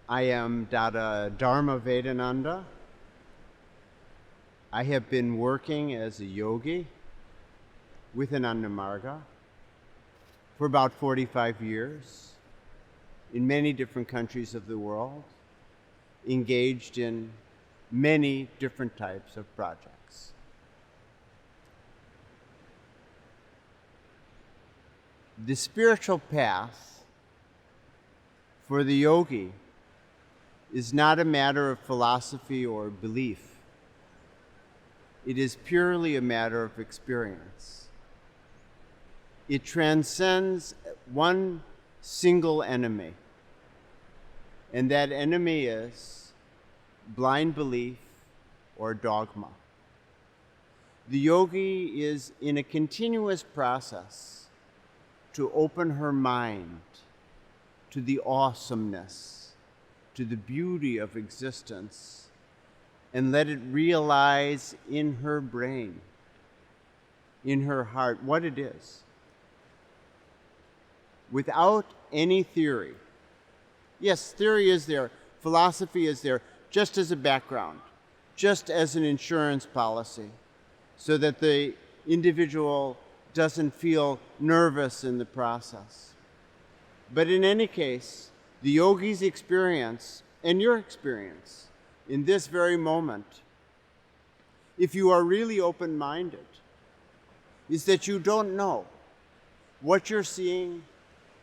I am Dada Dharma Vedananda. I have been working as a yogi with Ananda Marga for about 45 years in many different countries of the world, engaged in many different types of projects. The spiritual path for the yogi is not a matter of philosophy or belief. It is purely a matter of experience. It transcends one single enemy, and that enemy is blind belief or dogma. The yogi is in a continuous process to open her mind to the awesomeness, to the beauty of existence, and let it realize in her brain, in her heart, what it is. Without any theory. Yes, theory is there, philosophy is there, just as a background, just as an insurance policy, so that the individual doesn't feel nervous in the process. But in any case, the yogi's experience and your experience in this very moment, if you are really open-minded, is that you don't know what you're seeing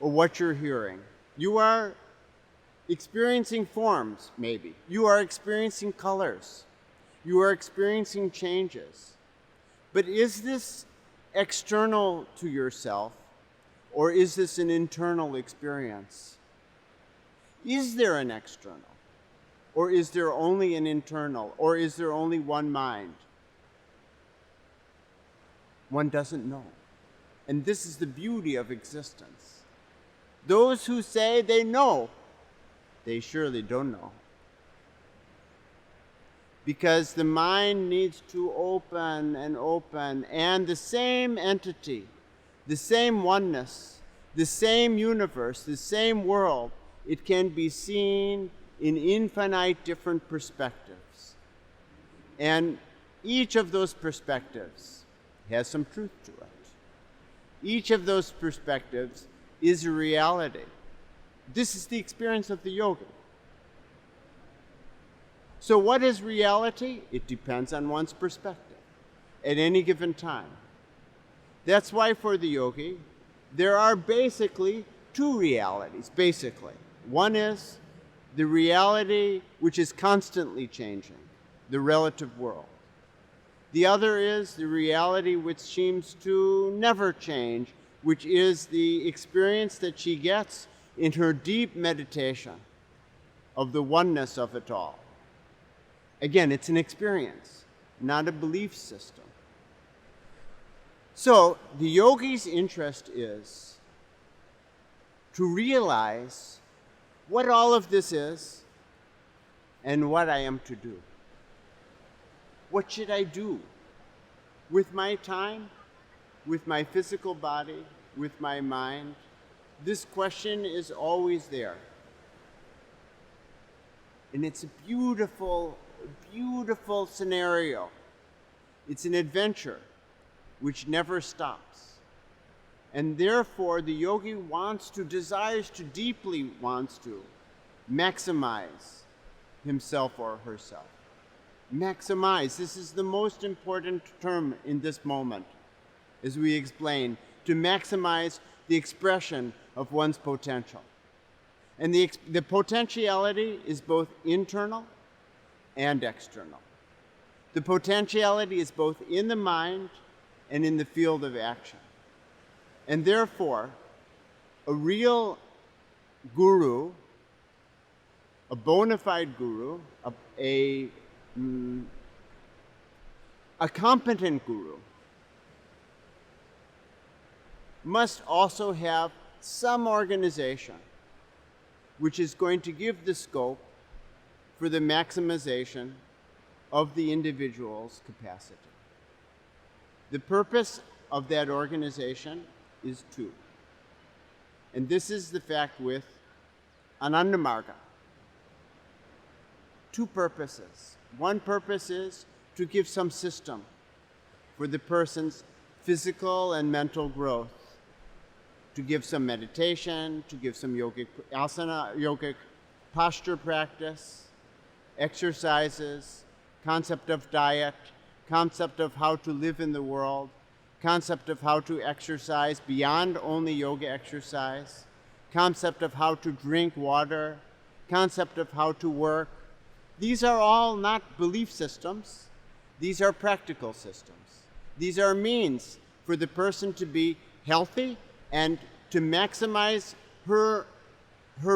or what you're hearing. You are experiencing forms, maybe. You are experiencing colors. You are experiencing changes. But is this external to yourself, or is this an internal experience? Is there an external? Or is there only an internal? Or is there only one mind? One doesn't know. And this is the beauty of existence. Those who say they know, they surely don't know. Because the mind needs to open, and the same entity, the same oneness, the same universe, the same world, it can be seen in infinite different perspectives. And each of those perspectives has some truth to it. Each of those perspectives is a reality. This is the experience of the yogi. So what is reality? It depends on one's perspective at any given time. That's why for the yogi, there are basically two realities, basically. One is the reality which is constantly changing, the relative world. The other is the reality which seems to never change, which is the experience that she gets in her deep meditation of the oneness of it all. Again, it's an experience, not a belief system. So the yogi's interest is to realize what all of this is and what I am to do. What should I do with my time, with my physical body, with my mind? This question is always there. And it's a beautiful, beautiful scenario. It's an adventure which never stops. And therefore, the yogi deeply wants to maximize himself or herself. Maximize, this is the most important term in this moment, as we explain, to maximize the expression of one's potential. And the potentiality is both internal and external. The potentiality is both in the mind and in the field of action. And therefore, a real guru, a bona fide guru, a competent guru, must also have some organization which is going to give the scope for the maximization of the individual's capacity. The purpose of that organization is two. And this is the fact with Ananda Marga. two purposes. One purpose is to give some system for the person's physical and mental growth, to give some meditation, to give some yogic asana, yogic posture practice, exercises, concept of diet, concept of how to live in the world, concept of how to exercise beyond only yoga exercise, concept of how to drink water, concept of how to work. These are all not belief systems. These are practical systems. These are means for the person to be healthy and to maximize her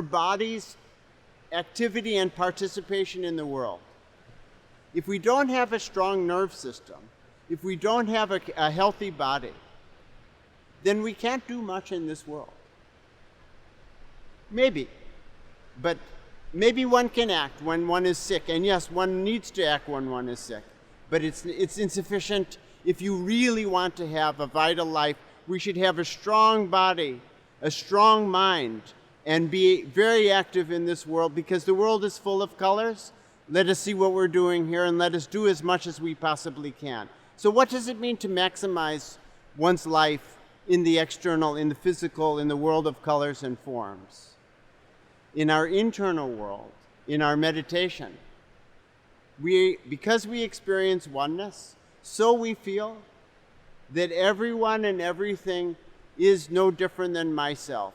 body's activity and participation in the world. If we don't have a strong nerve system, if we don't have a healthy body, then we can't do much in this world. Maybe, but maybe one can act when one is sick, and yes, one needs to act when one is sick, but it's insufficient. If you really want to have a vital life, we should have a strong body, a strong mind, and be very active in this world, because the world is full of colors. Let us see what we're doing here, and let us do as much as we possibly can. So what does it mean to maximize one's life in the external, in the physical, in the world of colors and forms? In our internal world, in our meditation, because we experience oneness, so we feel that everyone and everything is no different than myself.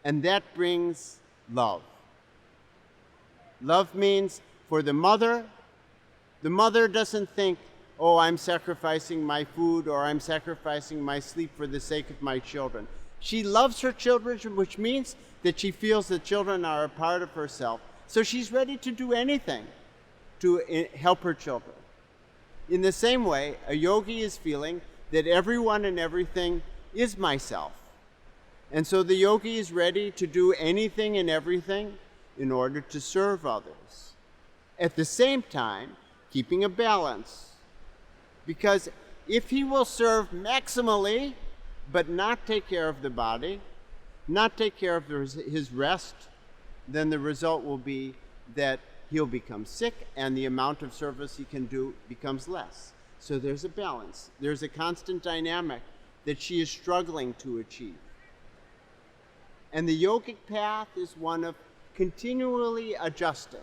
And that brings love. Love means for the mother doesn't think, oh, I'm sacrificing my food or I'm sacrificing my sleep for the sake of my children. She loves her children, which means that she feels that children are a part of herself. So she's ready to do anything to help her children. In the same way, a yogi is feeling that everyone and everything is myself. And so the yogi is ready to do anything and everything in order to serve others. At the same time, keeping a balance. Because if he will serve maximally, but not take care of the body, not take care of his rest, then the result will be that he'll become sick and the amount of service he can do becomes less. So there's a balance. There's a constant dynamic that she is struggling to achieve. And the yogic path is one of continually adjusting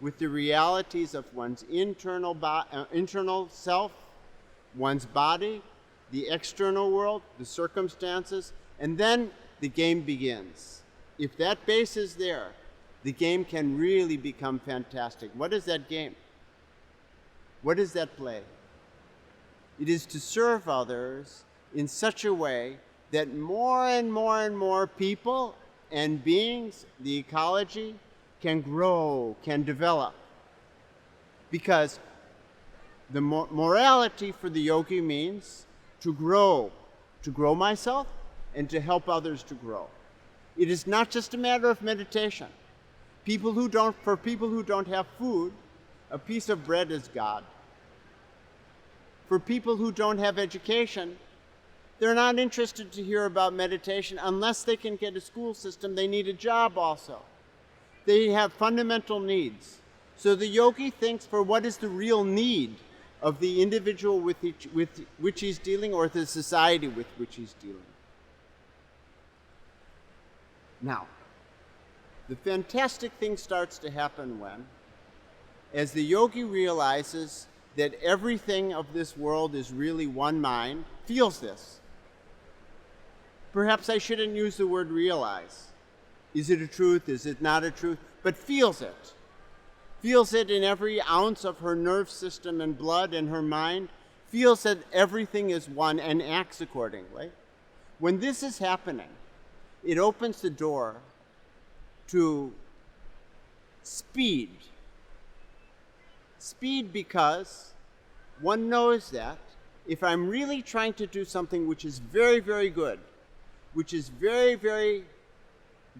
with the realities of one's internal self, one's body, the external world, the circumstances, and then the game begins. If that base is there, the game can really become fantastic. What is that game? What is that play? It is to serve others in such a way that more and more and more people and beings, the ecology, can grow, can develop. Because the morality for the yogi means to grow myself and to help others to grow. It is not just a matter of meditation. For people who don't have food, a piece of bread is God. For people who don't have education, they're not interested to hear about meditation unless they can get a school system. They need a job also. They have fundamental needs. So the yogi thinks for what is the real need of the individual with which he's dealing, or the society with which he's dealing. Now, the fantastic thing starts to happen when, as the yogi realizes that everything of this world is really one mind, feels this. Perhaps I shouldn't use the word realize. Is it a truth? Is it not a truth? But feels it. Feels it in every ounce of her nerve system and blood and her mind. Feels that everything is one and acts accordingly. When this is happening, it opens the door to speed. Speed because one knows that if I'm really trying to do something which is very, very good, which is very, very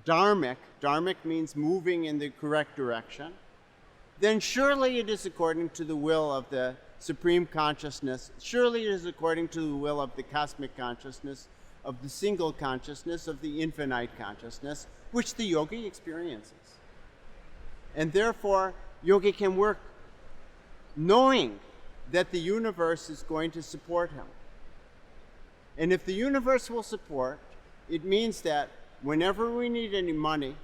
dharmic means moving in the correct direction, then surely it is according to the will of the Supreme Consciousness. Surely it is according to the will of the cosmic consciousness, of the single consciousness, of the infinite consciousness, which the yogi experiences. And therefore, yogi can work knowing that the universe is going to support him. And if the universe will support, it means that whenever we need any money,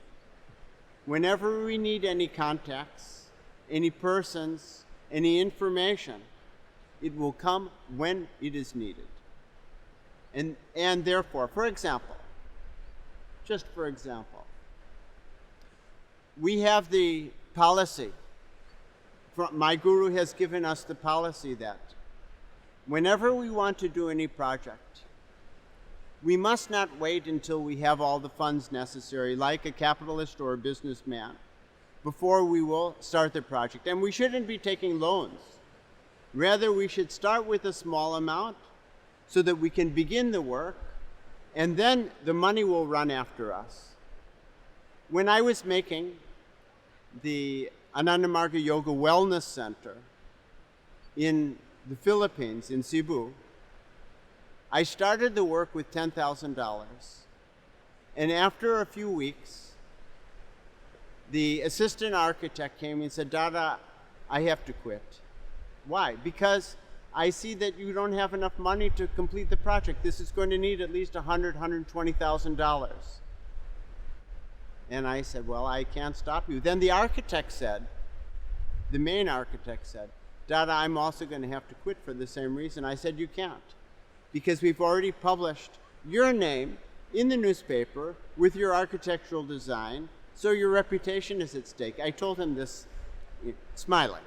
whenever we need any contacts, any persons, any information, it will come when it is needed. And therefore, for example, just for example, we have the policy, my guru has given us the policy that whenever we want to do any project, we must not wait until we have all the funds necessary, like a capitalist or a businessman, before we will start the project. And we shouldn't be taking loans. Rather, we should start with a small amount so that we can begin the work, and then the money will run after us. When I was making the Anandamarga Yoga Wellness Center in the Philippines, in Cebu, I started the work with $10,000. And after a few weeks, the assistant architect came and said, Dada, I have to quit. Why? Because I see that you don't have enough money to complete the project. This is going to need at least $120,000. And I said, well, I can't stop you. Then the architect said, the main architect said, Dada, I'm also going to have to quit for the same reason. I said, you can't, because we've already published your name in the newspaper with your architectural design, so your reputation is at stake. I told him this, smiling.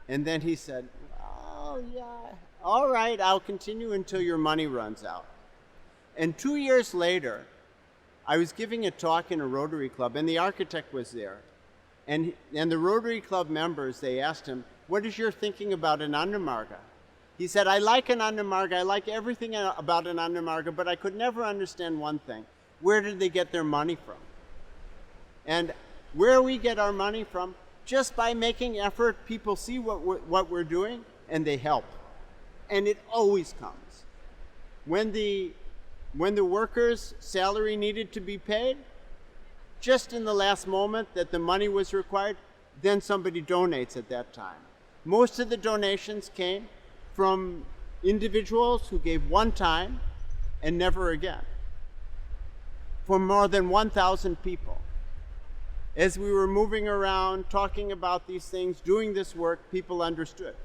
And then he said, oh, yeah, all right, I'll continue until your money runs out. And 2 years later, I was giving a talk in a Rotary Club, and the architect was there. And the Rotary Club members, they asked him, what is your thinking about Anandamarga? He said, I like Anandamarga, I like everything about Anandamarga, but I could never understand one thing. Where did they get their money from? And where we get our money from, just by making effort, people see what we're doing, and they help. And it always comes. When the workers' salary needed to be paid, just in the last moment that the money was required, then somebody donates at that time. Most of the donations came from individuals who gave one time and never again, for more than 1,000 people. As we were moving around, talking about these things, doing this work, people understood.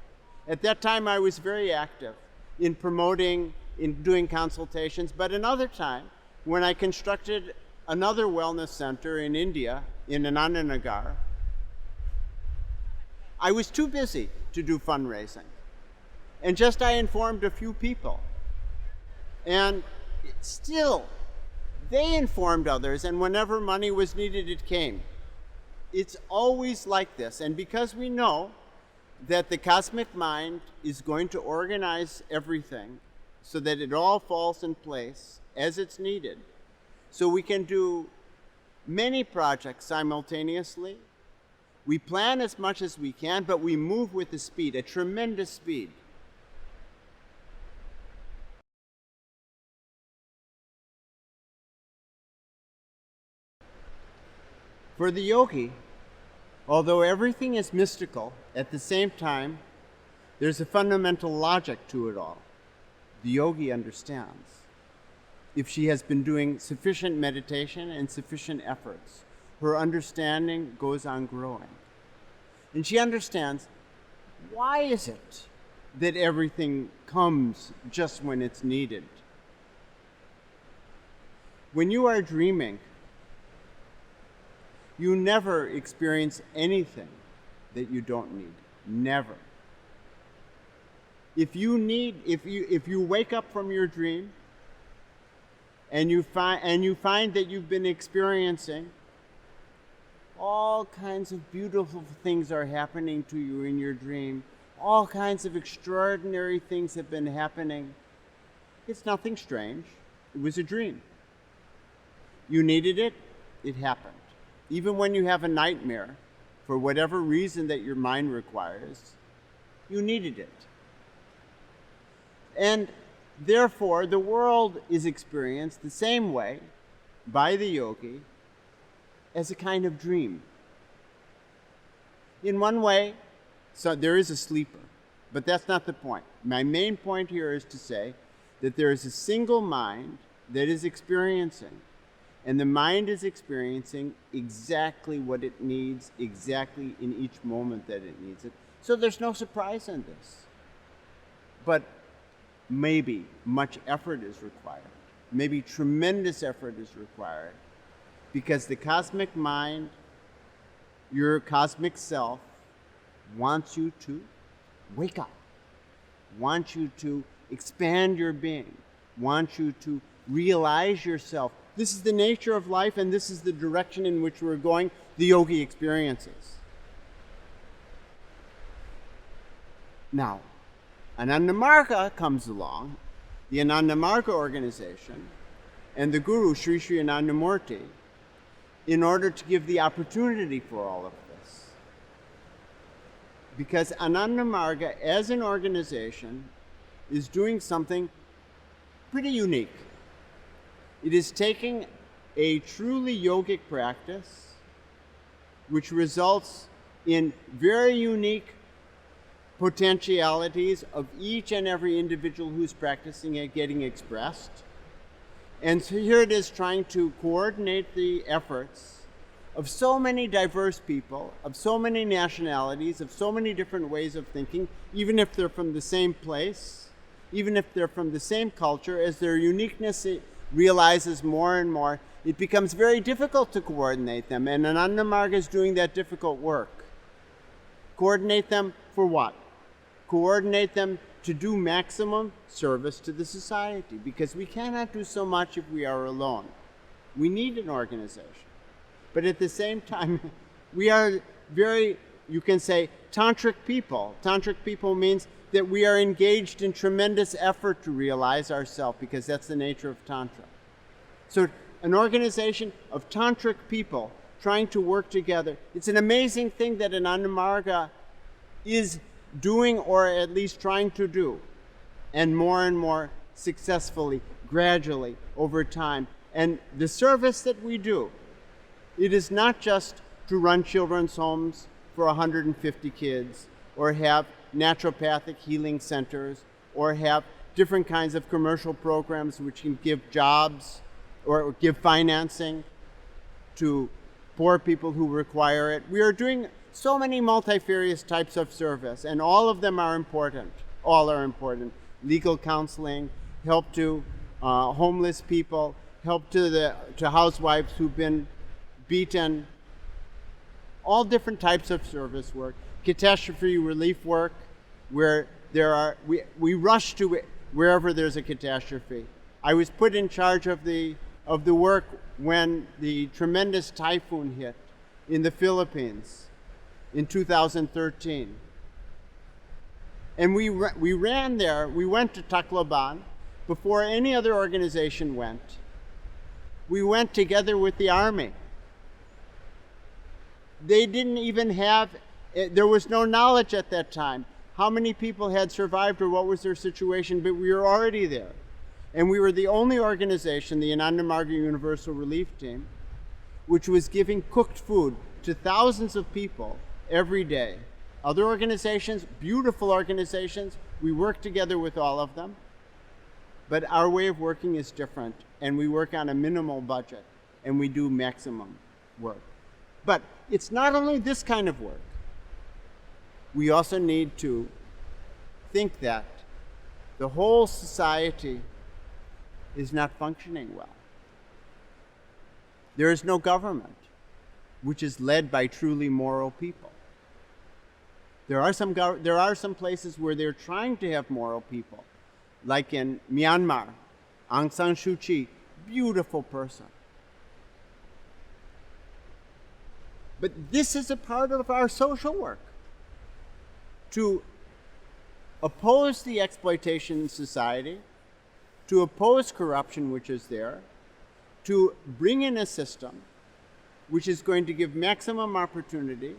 At that time, I was very active in promoting, in doing consultations, but another time, when I constructed another wellness center in India, in Anandanagar, I was too busy to do fundraising. And just I informed a few people. And still, they informed others, and whenever money was needed, it came. It's always like this. And because we know that the cosmic mind is going to organize everything so that it all falls in place as it's needed, so we can do many projects simultaneously. We plan as much as we can, but we move with a speed, a tremendous speed. For the yogi, although everything is mystical, at the same time, there's a fundamental logic to it all. The yogi understands. If she has been doing sufficient meditation and sufficient efforts, her understanding goes on growing. And she understands, why is it that everything comes just when it's needed? When you are dreaming, you never experience anything that you don't need. Never. If you wake up from your dream and you find that you've been experiencing all kinds of beautiful things are happening to you in your dream, all kinds of extraordinary things have been happening, it's nothing strange. It was a dream. You needed it, it happened. Even when you have a nightmare, for whatever reason that your mind requires, you needed it. And therefore, the world is experienced the same way by the yogi as a kind of dream. In one way, so there is a sleeper, but that's not the point. My main point here is to say that there is a single mind that is experiencing, and the mind is experiencing exactly what it needs, exactly in each moment that it needs it. So there's no surprise in this. But maybe much effort is required. Maybe tremendous effort is required, because the cosmic mind, your cosmic self, wants you to wake up, wants you to expand your being, wants you to realize yourself. This is the nature of life, and this is the direction in which we're going, the yogi experiences. Now, Ananda Marga comes along, the Ananda Marga organization, and the Guru, Sri Sri Anandamurti, in order to give the opportunity for all of this. Because Ananda Marga, as an organization, is doing something pretty unique. It is taking a truly yogic practice, which results in very unique potentialities of each and every individual who's practicing it getting expressed. And so here it is trying to coordinate the efforts of so many diverse people, of so many nationalities, of so many different ways of thinking, even if they're from the same place, even if they're from the same culture. As their uniqueness realizes more and more, it becomes very difficult to coordinate them. And Ananda Marga is doing that difficult work. Coordinate them for what? Coordinate them to do maximum service to the society, because we cannot do so much if we are alone. We need an organization. But at the same time, we are very, you can say, tantric people. Tantric people means that we are engaged in tremendous effort to realize ourselves, because that's the nature of Tantra. So an organization of tantric people trying to work together, it's an amazing thing that Ananda Marga is doing, or at least trying to do, and more successfully, gradually, over time. And the service that we do, it is not just to run children's homes for 150 kids, or have naturopathic healing centers, or have different kinds of commercial programs which can give jobs or give financing to poor people who require it. We are doing so many multifarious types of service, and all of them are important. All are important. Legal counseling, help to homeless people, help to housewives who've been beaten, all different types of service work. Catastrophe relief work, where we rush to it wherever there's a catastrophe. I was put in charge of the work when the tremendous typhoon hit in the Philippines in 2013. And we ran there. We went to Tacloban before any other organization went. We went together with the army. They didn't even have, there was no knowledge at that time how many people had survived or what was their situation, but we were already there. And we were the only organization, the Ananda Marga Universal Relief Team, which was giving cooked food to thousands of people every day. Other organizations, beautiful organizations, we work together with all of them, but our way of working is different, and we work on a minimal budget, and we do maximum work. But it's not only this kind of work. We also need to think that the whole society is not functioning well. There is no government which is led by truly moral people. There are some places where they're trying to have moral people, like in Myanmar, Aung San Suu Kyi, beautiful person. But this is a part of our social work, to oppose the exploitation in society, to oppose corruption which is there, to bring in a system which is going to give maximum opportunity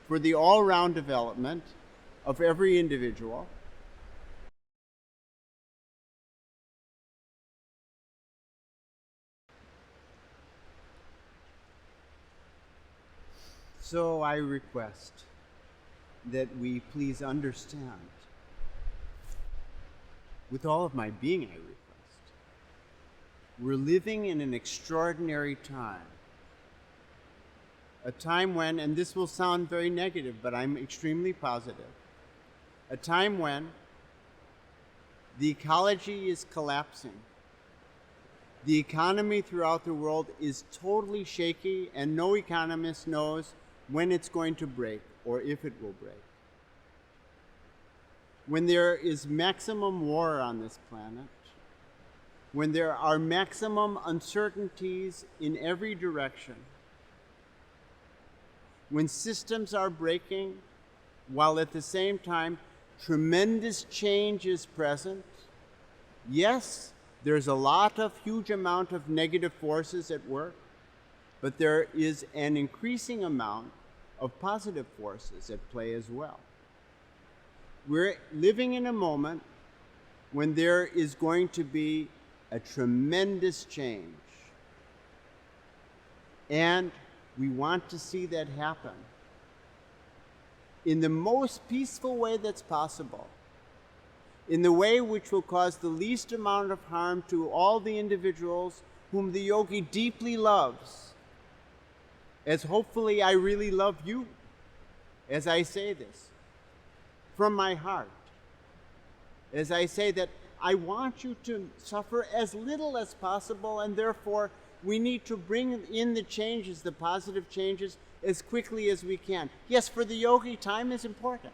for the all-round development of every individual. So I request that we please understand. With all of my being, I request. We're living in an extraordinary time. A time when, and this will sound very negative, but I'm extremely positive, a time when the ecology is collapsing. The economy throughout the world is totally shaky, and no economist knows when it's going to break or if it will break. When there is maximum war on this planet, when there are maximum uncertainties in every direction, when systems are breaking, while at the same time tremendous change is present, yes, there's a huge amount of negative forces at work, but there is an increasing amount of positive forces at play as well. We're living in a moment when there is going to be a tremendous change. And we want to see that happen in the most peaceful way that's possible, in the way which will cause the least amount of harm to all the individuals whom the yogi deeply loves, as hopefully I really love you as I say this from my heart, as I say that I want you to suffer as little as possible, and therefore we need to bring in the changes, the positive changes, as quickly as we can. Yes, for the yogi, time is important.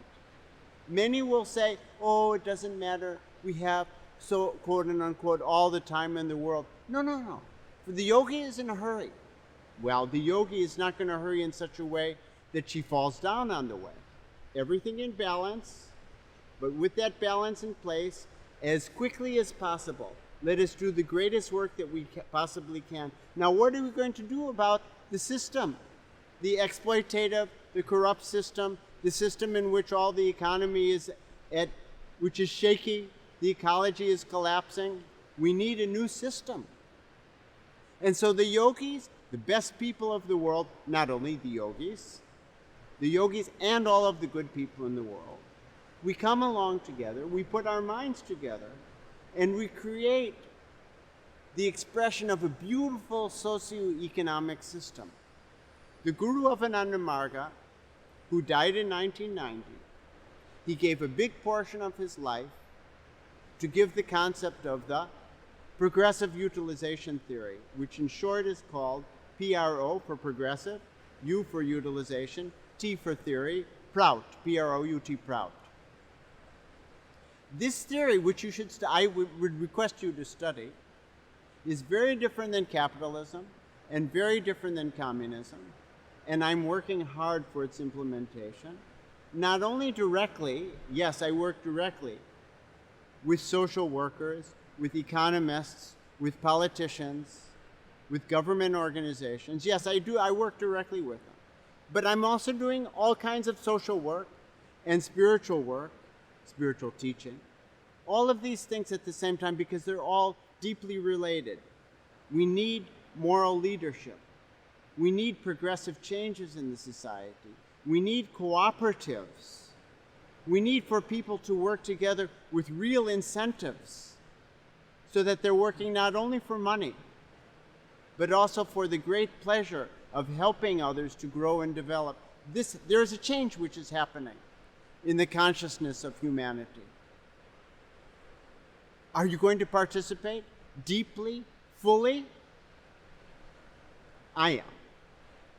Many will say, oh, it doesn't matter, we have, so quote and unquote, all the time in the world. No. For the yogi is in a hurry. Well, the yogi is not going to hurry in such a way that she falls down on the way. Everything in balance, but with that balance in place, as quickly as possible, let us do the greatest work that we possibly can. Now, what are we going to do about the system? The exploitative, the corrupt system, the system in which all the economy is which is shaky, the ecology is collapsing. We need a new system. And so the yogis, the best people of the world, not only the yogis and all of the good people in the world, we come along together, we put our minds together, and we create the expression of a beautiful socio-economic system. The Guru of Ananda Marga, who died in 1990, he gave a big portion of his life to give the concept of the progressive utilization theory, which in short is called PRO for progressive, U for utilization, T for theory, Prout, P-R-O-U-T, Prout. This theory, which I would request you to study, is very different than capitalism and very different than communism, and I'm working hard for its implementation. Not only directly, yes, I work directly with social workers, with economists, with politicians, with government organizations. Yes, I do, I work directly with them. But I'm also doing all kinds of social work and spiritual work, spiritual teaching, all of these things at the same time because they're all deeply related. We need moral leadership. We need progressive changes in the society. We need cooperatives. We need for people to work together with real incentives so that they're working not only for money, but also for the great pleasure of helping others to grow and develop. There's a change which is happening in the consciousness of humanity. Are you going to participate deeply, fully? I am.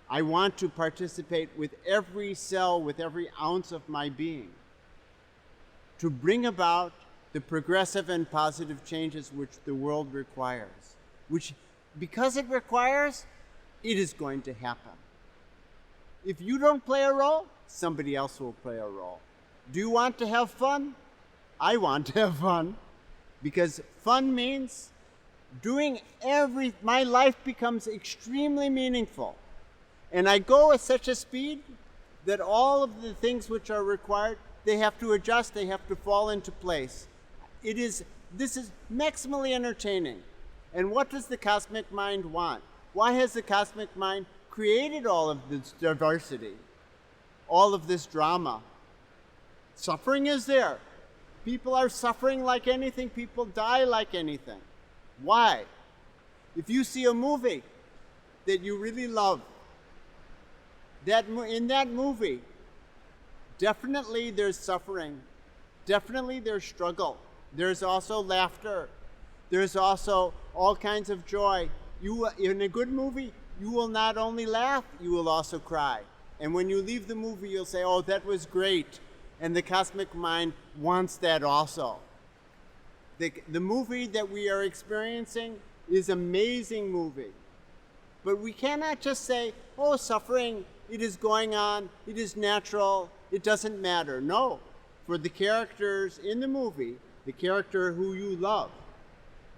I want to participate with every cell, with every ounce of my being, to bring about the progressive and positive changes which the world requires, which, because it requires, it is going to happen. If you don't play a role, somebody else will play a role. Do you want to have fun? I want to have fun, because fun means my life becomes extremely meaningful. And I go at such a speed that all of the things which are required, they have to adjust, they have to fall into place. This is maximally entertaining. And what does the cosmic mind want? Why has the cosmic mind created all of this diversity, all of this drama, Suffering is there. People are suffering like anything. People die like anything. Why? If you see a movie that you really love, in that movie, definitely there's suffering. Definitely there's struggle. There's also laughter. There's also all kinds of joy. In a good movie, you will not only laugh, you will also cry. And when you leave the movie, you'll say, oh, that was great. And the cosmic mind wants that also. The movie that we are experiencing is an amazing movie. But we cannot just say, oh, suffering, it is going on, it is natural, it doesn't matter. No, for the characters in the movie, the character who you love,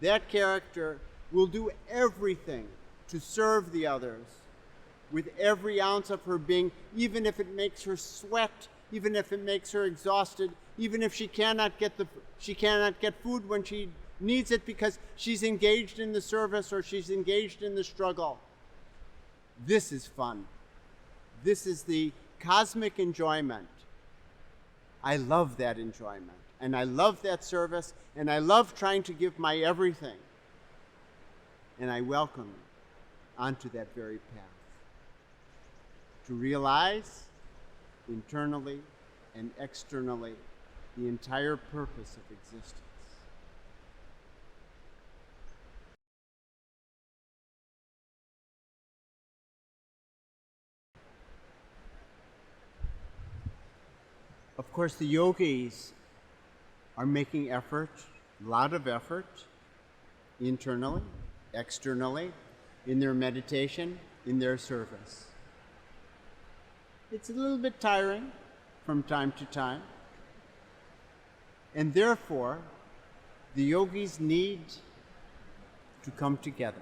that character will do everything to serve the others with every ounce of her being, even if it makes her sweat, even if it makes her exhausted, even if she cannot get food when she needs it because she's engaged in the service or she's engaged in the struggle. This is fun. This is the cosmic enjoyment. I love that enjoyment, and I love that service, and I love trying to give my everything. And I welcome you onto that very path. To realize internally and externally the entire purpose of existence. Of course, the yogis are making effort, a lot of effort, internally, externally, in their meditation, in their service. It's a little bit tiring from time to time, and therefore, the yogis need to come together,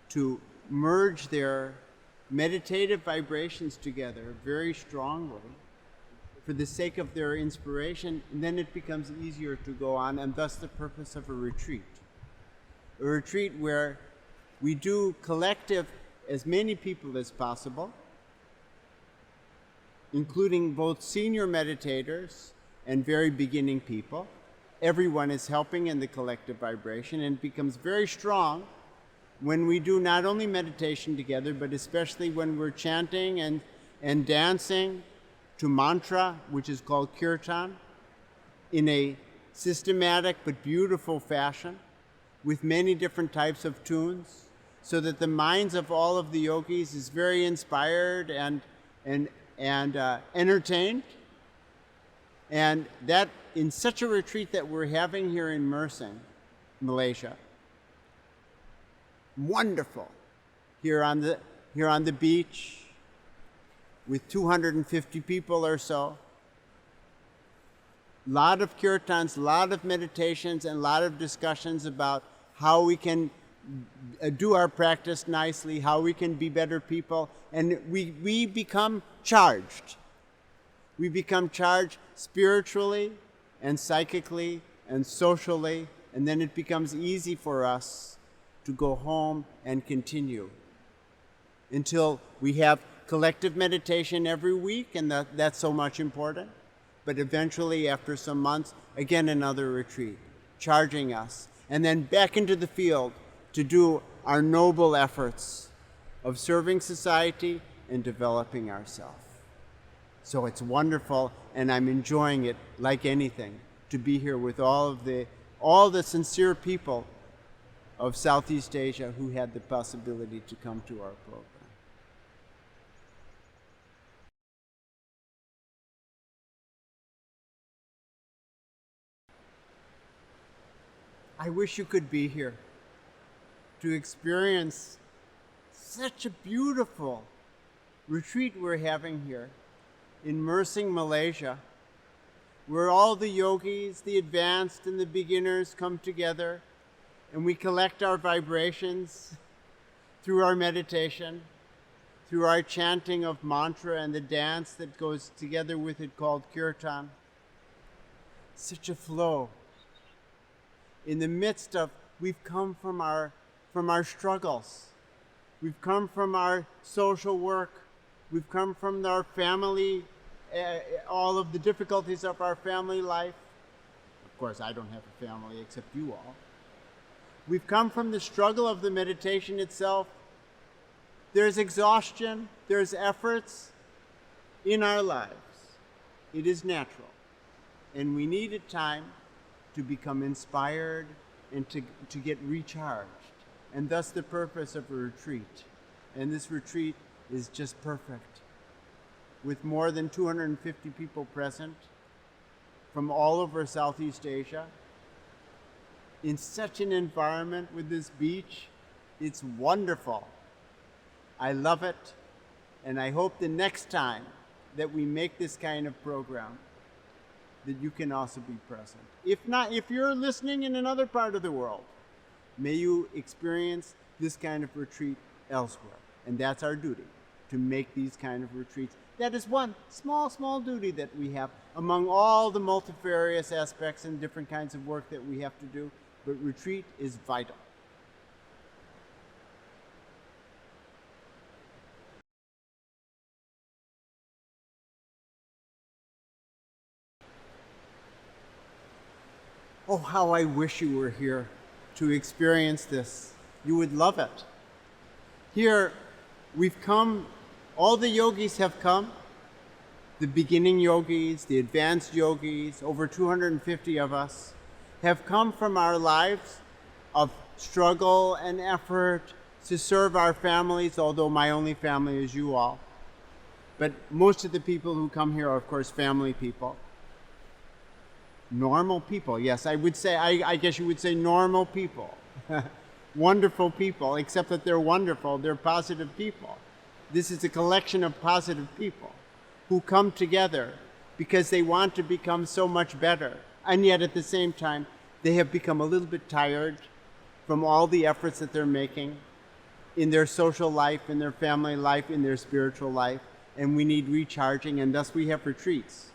to merge their meditative vibrations together very strongly for the sake of their inspiration, and then it becomes easier to go on, and thus the purpose of a retreat. A retreat where we do collective as many people as possible, including both senior meditators and very beginning people. Everyone is helping in the collective vibration, and it becomes very strong when we do not only meditation together, but especially when we're chanting and dancing to mantra, which is called kirtan, in a systematic but beautiful fashion, with many different types of tunes, so that the minds of all of the yogis is very inspired and entertained. And that, in such a retreat that we're having here in Mersing, Malaysia, wonderful, here on the beach, with 250 people or so. A lot of kirtans, a lot of meditations, and a lot of discussions about how we can do our practice nicely, how we can be better people, and we become charged. We become charged spiritually and psychically and socially, and then it becomes easy for us to go home and continue until we have collective meditation every week, and that's so much important. But eventually, after some months, again another retreat, charging us, and then back into the field to do our noble efforts of serving society and developing ourselves. So it's wonderful, and I'm enjoying it like anything, to be here with all the sincere people of Southeast Asia who had the possibility to come to our program. I wish you could be here to experience such a beautiful retreat we're having here in Mersing, Malaysia, where all the yogis, the advanced and the beginners come together, and we collect our vibrations through our meditation, through our chanting of mantra and the dance that goes together with it called kirtan. Such a flow. In the midst of, we've come from our struggles. We've come from our social work. We've come from our family all of the difficulties of our family life. Of course, I don't have a family except you all. We've come from the struggle of the meditation itself. There's exhaustion, there's efforts in our lives. It is natural. And we need a time to become inspired and to get recharged. And thus the purpose of a retreat. And this retreat is just perfect. With more than 250 people present from all over Southeast Asia, in such an environment with this beach, it's wonderful. I love it, and I hope the next time that we make this kind of program, that you can also be present. If not, if you're listening in another part of the world, may you experience this kind of retreat elsewhere. And that's our duty, to make these kind of retreats. That is one small duty that we have among all the multifarious aspects and different kinds of work that we have to do. But retreat is vital. Oh, how I wish you were here to experience this. You would love it. Here, we've come, all the yogis have come, the beginning yogis, the advanced yogis, over 250 of us, have come from our lives of struggle and effort to serve our families, although my only family is you all. But most of the people who come here are, of course, family people. Normal people, yes, I would say, I guess you would say normal people. Wonderful people, except that they're wonderful, they're positive people. This is a collection of positive people who come together because they want to become so much better. And yet at the same time, they have become a little bit tired from all the efforts that they're making in their social life, in their family life, in their spiritual life. And we need recharging, and thus we have retreats.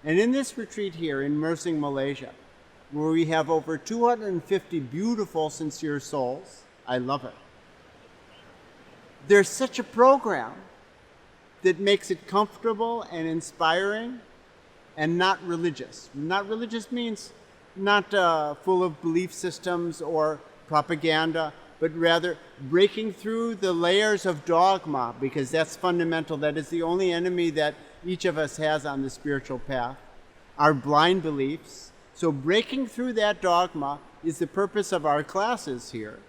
And in this retreat here in Mersing, Malaysia, where we have over 250 beautiful, sincere souls, I love it. There's such a program that makes it comfortable and inspiring and not religious. Not religious means not full of belief systems or propaganda, but rather breaking through the layers of dogma, because that's fundamental. That is the only enemy that each of us has on the spiritual path, our blind beliefs. So breaking through that dogma is the purpose of our classes here,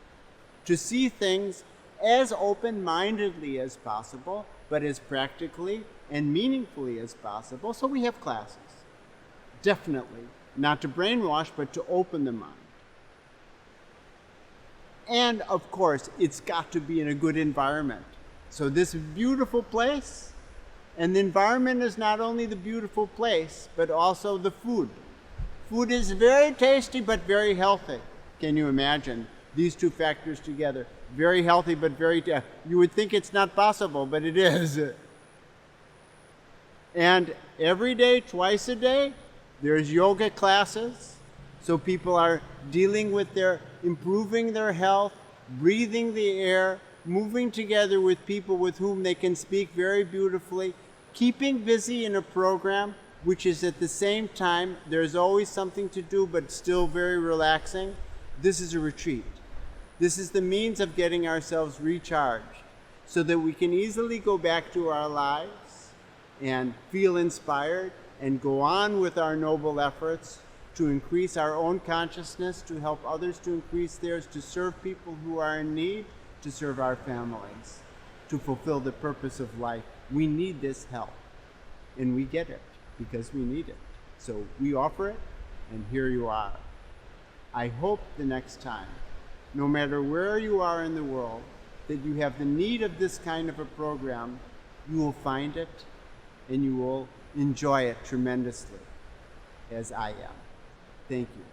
to see things as open-mindedly as possible, but as practically and meaningfully as possible. So we have classes, definitely, not to brainwash, but to open the mind. And of course, it's got to be in a good environment. So this beautiful place, and the environment is not only the beautiful place, but also the food. Food is very tasty, but very healthy. Can you imagine these two factors together? Very healthy, but very, you would think it's not possible, but it is. And every day, twice a day, there's yoga classes. So people are dealing with improving their health, breathing the air, moving together with people with whom they can speak very beautifully, keeping busy in a program which is at the same time, there's always something to do, but still very relaxing. This is a retreat. This is the means of getting ourselves recharged so that we can easily go back to our lives and feel inspired and go on with our noble efforts to increase our own consciousness, to help others to increase theirs, to serve people who are in need, to serve our families, to fulfill the purpose of life. We need this help, and we get it because we need it. So we offer it, and here you are. I hope the next time, no matter where you are in the world, that you have the need of this kind of a program, you will find it, and you will enjoy it tremendously, as I am. Thank you.